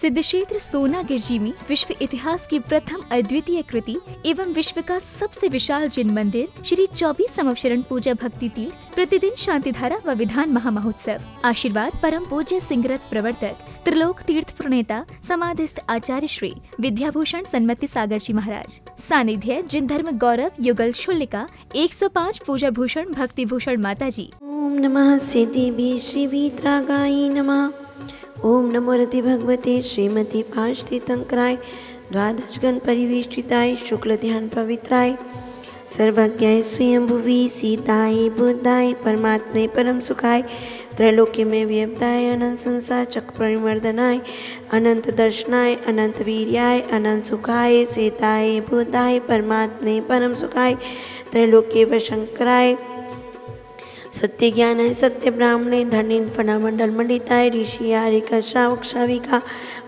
सिद्धक्षेत्र सोनागिरजी में विश्व इतिहास की प्रथम अद्वितीय कृति एवं विश्व का सबसे विशाल जिन मंदिर श्री 24 संवत्सरण पूजा भक्ति तीर्थ प्रतिदिन शांतिधारा व विधान महामहोत्सव। आशीर्वाद परम पूज्य सिंहरथ प्रवर्तक त्रिलोक तीर्थ प्रणेता समाधिस्थ आचार्य श्री विद्याभूषण सन्मति सागर जी महाराज। सानिध्य जिन धर्म गौरव युगल शुल्लिका 105 पूजा भूषण भक्ति भूषण माता जी। ओम नमः सिद्धि श्री वीतरागाय नमः। ओम नमो रति भगवते श्रीमती पाशतीर्थंकराय द्वादश गण परिवेष्टिताय शुक्ल ध्यान पवित्राय सर्वज्ञाय स्वयं भुवि सीताय बुद्धाय परमात्मे परम सुखाय त्रैलोक्य में व्यवताय अनंत संसार चक्र परिवर्धनाय अनंत दर्शनाय अनंत वीर्याय अनंत सुखाय सीताय बुद्धाय परमात्मे परम सुखाय त्रैलोक्य व शंकराय सत्य ज्ञान है सत्य ब्राह्मणे धर्णी फणामंडल मंडिताय ऋषि आर्य श्रावक श्राविका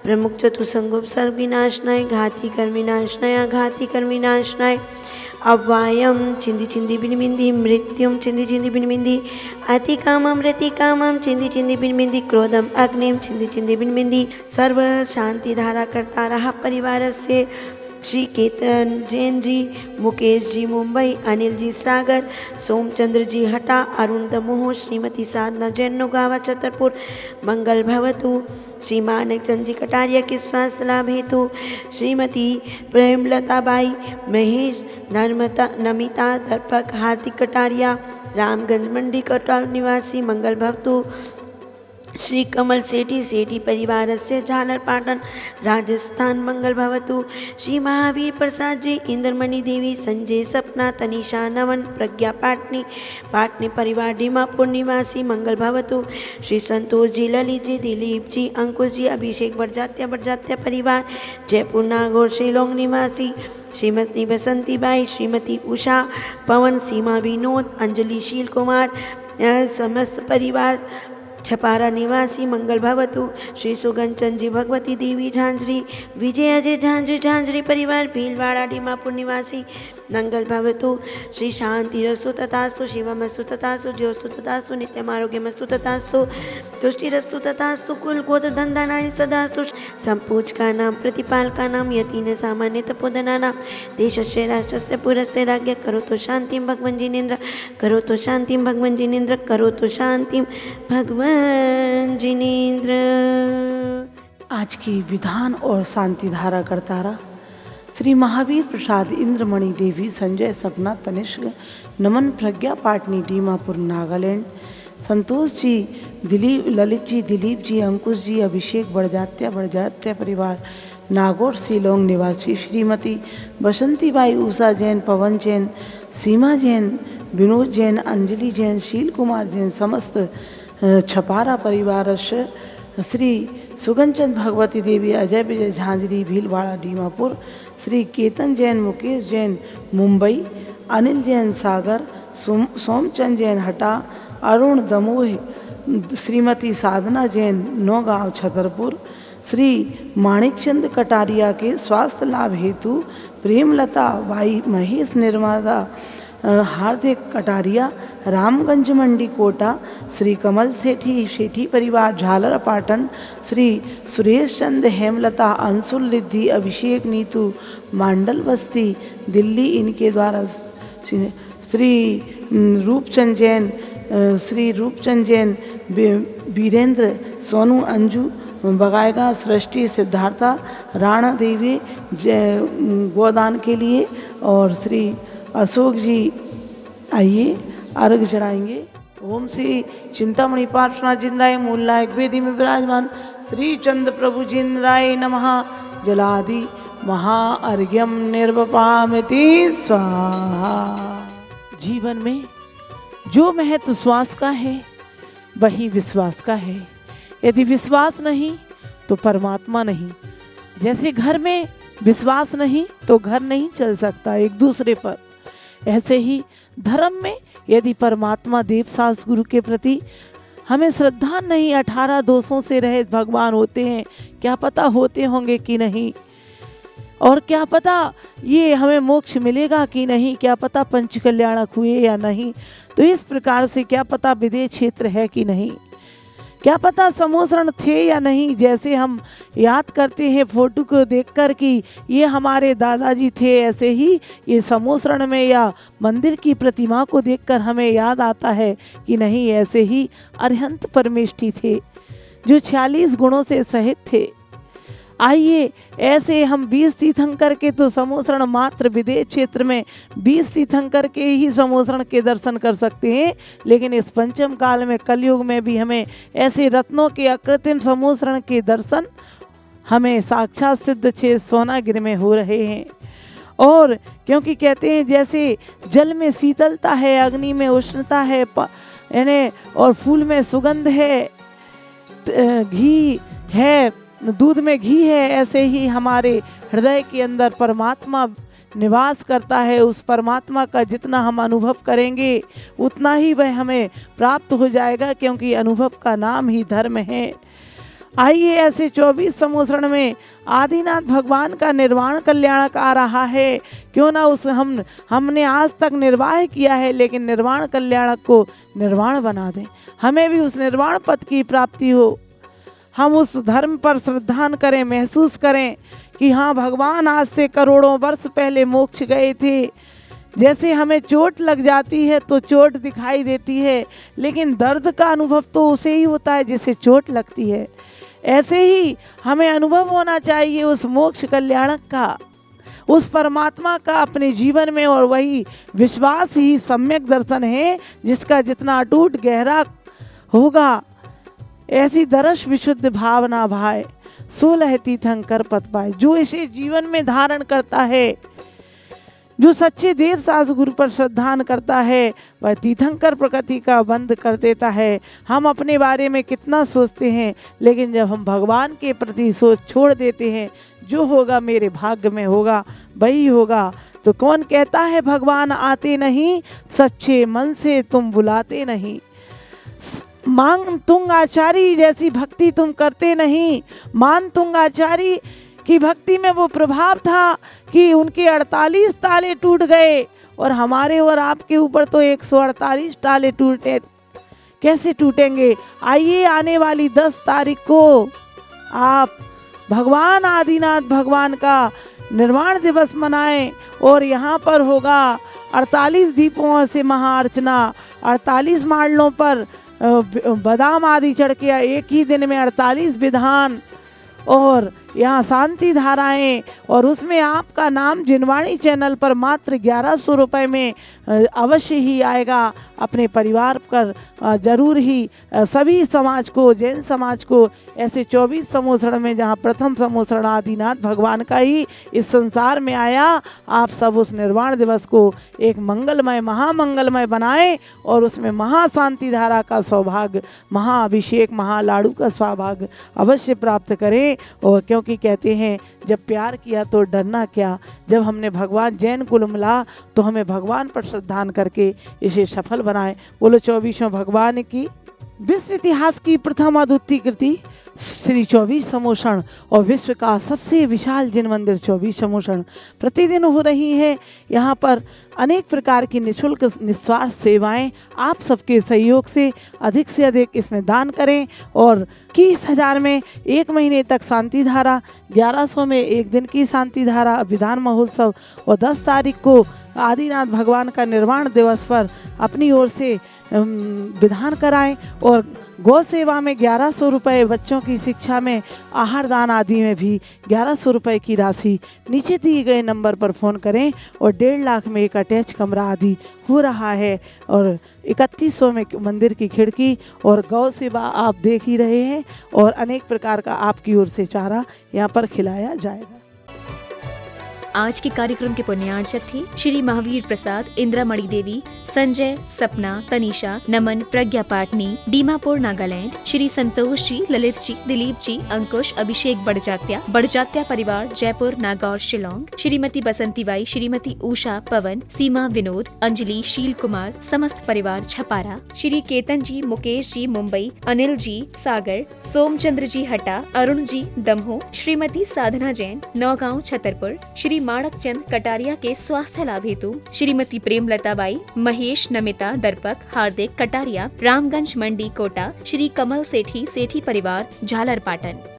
प्रमुख चतुसंगोप सर्व विनाशनाय घाती कर विनाशनाय आघाती कर विनाशनाय अव्वायम चिंदी चिंदी बिनबिंदी मृत्युम चिंदी चिंदी बिनबिंदी अति कामम रति कामम चिंदी चिंदी बिनबिंदी क्रोधम अग्निम चिंदी चिंदी बिनबिंदी सर्व शांति धारा करता रहा परिवार से श्री केतन जैन जी, मुकेश जी मुंबई, अनिल जी सागर, सोमचंद्र जी हटा, अरुण दमोह, श्रीमती साधना जैन नौगावा छतरपुर मंगल भवतु। श्री मानक चंद जी कटारिया के स्वास्थ्य लाभ हेतु, श्रीमती प्रेमलता बाई महेश नमिता दर्पक हार्दिक कटारिया रामगंज मंडी कटौर निवासी मंगल भवतु। श्री कमल सेठी परिवार से झालर पाटन राजस्थान मंगल भवतु। श्री महावीर प्रसाद जी, इंद्रमणि देवी, संजय सपना, तनिषा नवन, प्रज्ञा पाटनी परिवार डीमापुर निवासी मंगल भवतु। श्री संतोष जी, ललित जी, दिलीप जी, अंकुश जी, अभिषेक बरजात्या परिवार जयपुर नागौर शिलोंग निवासी। श्रीमती बसंती बाई, श्रीमती उषा पवन, सीमा विनोद, अंजलि शील कुमार समस्त परिवार छपारा निवासी मंगल भवतु। श्री सुगंचन जी, भगवती देवी झांझरी, विजय अजय झांझरी परिवार भीलवाड़ा डीमापुर निवासी मंगल भवतु। श्री शांति रस्तु तथास्तु, शिवमस्तु तथास्तु, ज्योस्तु तथास्तु, नित्यम आरोग्यमस्तु तथास्तु, तुष्टिरस्तु तथास्तु, कुल गोत्र धंधा नारी सदास्तु। संपूज का नाम प्रतिपाल का नाम यतीन सामान्य तपोधना नाम देशस्य राष्ट्रस्य पुरस्य राज्ञ करो तो शांति भगवान जिनेन्द्र, करो तो शांति भगवान जिनेन्द्र, करो तो शांति भगवान जिनेन्द्र। आज की विधान और शांति धारा करतारा श्री महावीर प्रसाद, इंद्रमणि देवी, संजय सपना, तनिष्क नमन, प्रज्ञा पाटनी डीमापुर नागालैंड, संतोष जी, ललित जी, दिलीप जी, अंकुश जी, अभिषेक बड़जात्या परिवार नागौर शिलोंग निवासी। श्रीमती बसंती बाई, उषा जैन, पवन जैन, सीमा जैन, विनोद जैन, अंजलि जैन, शील कुमार जैन समस्त छपारा परिवार। श्री सुगंचंद भगवती देवी, अजय विजय झांझरी भीलवाड़ा डीमापुर। श्री केतन जैन, मुकेश जैन मुंबई, अनिल जैन सागर, सोमचंद जैन हटा, अरुण दमोह, श्रीमती साधना जैन नौगांव छतरपुर। श्री माणिकचंद कटारिया के स्वास्थ्य लाभ हेतु प्रेमलता बाई महेश निर्माता हार्दिक कटारिया रामगंज मंडी कोटा। श्री कमल सेठी परिवार झालर पाटन। श्री सुरेश चंद, हेमलता, अंशुल रिद्धि, अभिषेक नीतू मांडल बस्ती दिल्ली इनके द्वारा। श्री रूपचंद जैन, वीरेंद्र, सोनू, अंजू बगाएगा, सृष्टि, सिद्धार्था, राणा देवी गोदान के लिए। और श्री अशोक जी आइए अर्घ चढ़ाएंगे। ओम श्री चिंतामणि पार्श्वनाथ जिंद्राय मूल नायक वेदी में विराजमान श्री चंद्र प्रभु जिंद्राय नमः। जलादि महाअर्घ्यम निर्वपामिति स्वाहा। जीवन में जो महत्व श्वास का है वही विश्वास का है। यदि विश्वास नहीं तो परमात्मा नहीं। जैसे घर में विश्वास नहीं तो घर नहीं चल सकता एक दूसरे पर, ऐसे ही धर्म में यदि परमात्मा देव सास गुरु के प्रति हमें श्रद्धा नहीं, 18 दोषों से रहित भगवान होते हैं, क्या पता होते होंगे कि नहीं, और क्या पता ये हमें मोक्ष मिलेगा कि नहीं, क्या पता पंच कल्याणक हुए या नहीं, तो इस प्रकार से क्या पता विदेह क्षेत्र है कि नहीं, क्या पता समोसरण थे या नहीं। जैसे हम याद करते हैं फोटो को देखकर कि ये हमारे दादाजी थे, ऐसे ही ये समोसरण में या मंदिर की प्रतिमा को देखकर हमें याद आता है कि नहीं, ऐसे ही अरिहंत परमेष्ठी थे जो 46 गुणों से सहित थे। आइए, ऐसे हम 20 तीर्थंकर के तो समोसरण मात्र विदेश क्षेत्र में 20 तीर्थंकर के ही समोसरण के दर्शन कर सकते हैं, लेकिन इस पंचम काल में कलयुग में भी हमें ऐसे रत्नों के अकृत्रिम समोसरण के दर्शन हमें साक्षात सिद्ध छे सोनागिर में हो रहे हैं। और क्योंकि कहते हैं जैसे जल में शीतलता है, अग्नि में उष्णता है, यानी और फूल में सुगंध है, घी है, दूध में घी है, ऐसे ही हमारे हृदय के अंदर परमात्मा निवास करता है। उस परमात्मा का जितना हम अनुभव करेंगे उतना ही वह हमें प्राप्त हो जाएगा, क्योंकि अनुभव का नाम ही धर्म है। आइए, ऐसे 24 समोसरण में आदिनाथ भगवान का निर्वाण कल्याणक आ रहा है। क्यों ना उस हमने आज तक निर्वाह किया है, लेकिन निर्वाण कल्याणक को निर्वाण बना दें, हमें भी उस निर्वाण पद की प्राप्ति हो। हम उस धर्म पर श्रद्धान करें, महसूस करें कि हाँ, भगवान आज से करोड़ों वर्ष पहले मोक्ष गए थे। जैसे हमें चोट लग जाती है तो चोट दिखाई देती है, लेकिन दर्द का अनुभव तो उसे ही होता है जिसे चोट लगती है। ऐसे ही हमें अनुभव होना चाहिए उस मोक्ष कल्याणक का, उस परमात्मा का अपने जीवन में, और वही विश्वास ही सम्यक दर्शन है, जिसका जितना अटूट गहरा होगा ऐसी दर्श विशुद्ध भावना भाई 16 तीर्थंकर पद पाए। जो इसे जीवन में धारण करता है, जो सच्चे देव सास गुरु पर श्रद्धान करता है, वह तीर्थंकर प्रकृति का बंद कर देता है। हम अपने बारे में कितना सोचते हैं, लेकिन जब हम भगवान के प्रति सोच छोड़ देते हैं, जो होगा मेरे भाग्य में होगा वही होगा। तो कौन कहता है भगवान आते नहीं, सच्चे मन से तुम बुलाते नहीं। मांग तुंग आचारी जैसी भक्ति तुम करते नहीं। मान तुंग आचारी की भक्ति में वो प्रभाव था कि उनके 48 ताले टूट गए, और हमारे और आपके ऊपर तो 148 ताले टूटे, कैसे टूटेंगे। आइए, आने वाली 10 तारीख को आप भगवान आदिनाथ भगवान का निर्वाण दिवस मनाएं, और यहाँ पर होगा 48 दीपों से महाअर्चना, 48 मालनों पर बादाम आदि चढ़ के एक ही दिन में 48 विधान, और यहाँ शांति धाराएं, और उसमें आपका नाम जिनवाणी चैनल पर मात्र 1100 रुपये में अवश्य ही आएगा। अपने परिवार पर जरूर ही सभी समाज को, जैन समाज को, ऐसे 24 समोसरण में जहाँ प्रथम समोसरण आदिनाथ भगवान का ही इस संसार में आया, आप सब उस निर्वाण दिवस को एक मंगलमय, महामंगलमय बनाएं, और उसमें महाशांति धारा का सौभाग्य, महाअभिषेक, महालाड़ू का सौभाग्य अवश्य प्राप्त करें। और क्योंकि कहते हैं जब प्यार किया तो डरना क्या, जब हमने भगवान जैन कुल मिला तो हमें भगवान पर श्रद्धान करके इसे सफल बनाएं। बोलो 24वें भगवान की। विश्व इतिहास की प्रथम अद्वितीय कृति श्री 24 समोसरण, और विश्व का सबसे विशाल जिन मंदिर 24 समोसरण प्रतिदिन हो रही है। यहाँ पर अनेक प्रकार की निःशुल्क निस्वार्थ सेवाएं आप सबके सहयोग से अधिक इसमें दान करें। और 21,000 में 1 महीने तक शांति धारा, 1100 में 1 दिन की शांति धारा विधान महोत्सव, और 10 तारीख को आदिनाथ भगवान का निर्वाण दिवस पर अपनी ओर से विधान कराएं। और गौ सेवा में 1100 रुपये, बच्चों की शिक्षा में, आहार दान आदि में भी 1100 रुपये की राशि नीचे दिए गए नंबर पर फ़ोन करें। और 1.5 लाख में एक अटैच कमरा आदि हो रहा है, और 3100 में मंदिर की खिड़की, और गौ सेवा आप देख ही रहे हैं, और अनेक प्रकार का आपकी ओर से चारा यहाँ पर खिलाया जाएगा। आज के कार्यक्रम के पुण्यार्चक थे श्री महावीर प्रसाद, इंद्रामणि देवी, संजय, सपना, तनीषा, नमन, प्रज्ञा पाटनी, दीमापुर, नागालैंड। श्री संतोष जी, ललित जी, दिलीप जी, अंकुश, अभिषेक बड़जात्या परिवार, जयपुर, नागौर, शिलोंग। श्रीमती बसंती बाई, श्रीमती उषा, पवन, सीमा, विनोद, अंजलि, शील कुमार, समस्त परिवार छपारा। श्री केतन जी, मुकेश जी, मुंबई, अनिल जी, सागर, सोमचंद्र जी, हटा, अरुण जी, दमोह, श्रीमती साधना जैन, नौगांव, छतरपुर। श्री माणक चंद कटारिया के स्वास्थ्य लाभ हेतु श्रीमती प्रेमलता बाई, महेश नमिता दर्पक, हार्दिक कटारिया, रामगंज मंडी कोटा, श्री कमल सेठी परिवार, झालर पाटन।